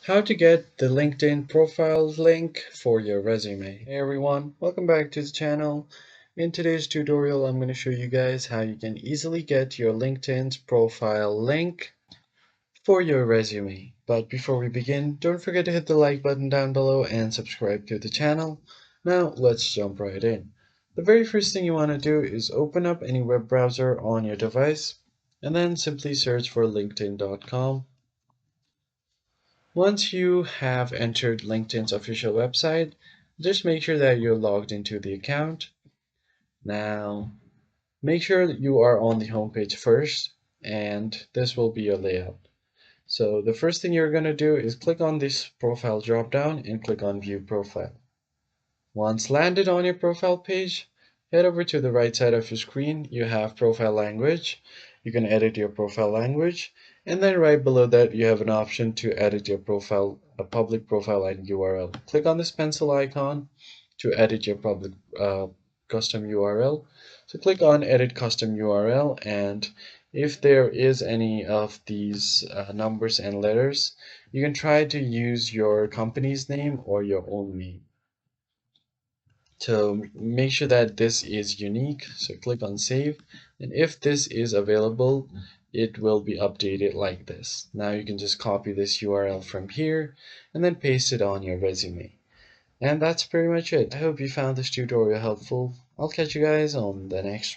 How to get the LinkedIn profile link for your resume. Hey everyone, welcome back to the channel. In today's tutorial, I'm going to show you guys how you can easily get your LinkedIn's profile link for your resume. But before we begin, don't forget to hit the like button down below and subscribe to the channel. Now let's jump right in. The very first thing you want to do is open up any web browser on your device and then simply search for linkedin.com. Once you have entered LinkedIn's official website, just make sure that you're logged into the account. Now, make sure that you are on the homepage first, and this will be your layout. So the first thing you're going to do is click on this profile dropdown and click on View Profile. Once landed on your profile page, head over to the right side of your screen. You have Profile Language. You can edit your profile language, and then right below that you have an option to edit your profile, a public profile and URL. Click on this pencil icon to edit your public custom URL. So click on Edit Custom URL, and if there is any of these numbers and letters, you can try to use your company's name or your own name. So make sure that this is unique. So click on save. And if this is available, it will be updated like this. Now you can just copy this URL from here and then paste it on your resume. And that's pretty much it. I hope you found this tutorial helpful. I'll catch you guys on the next one.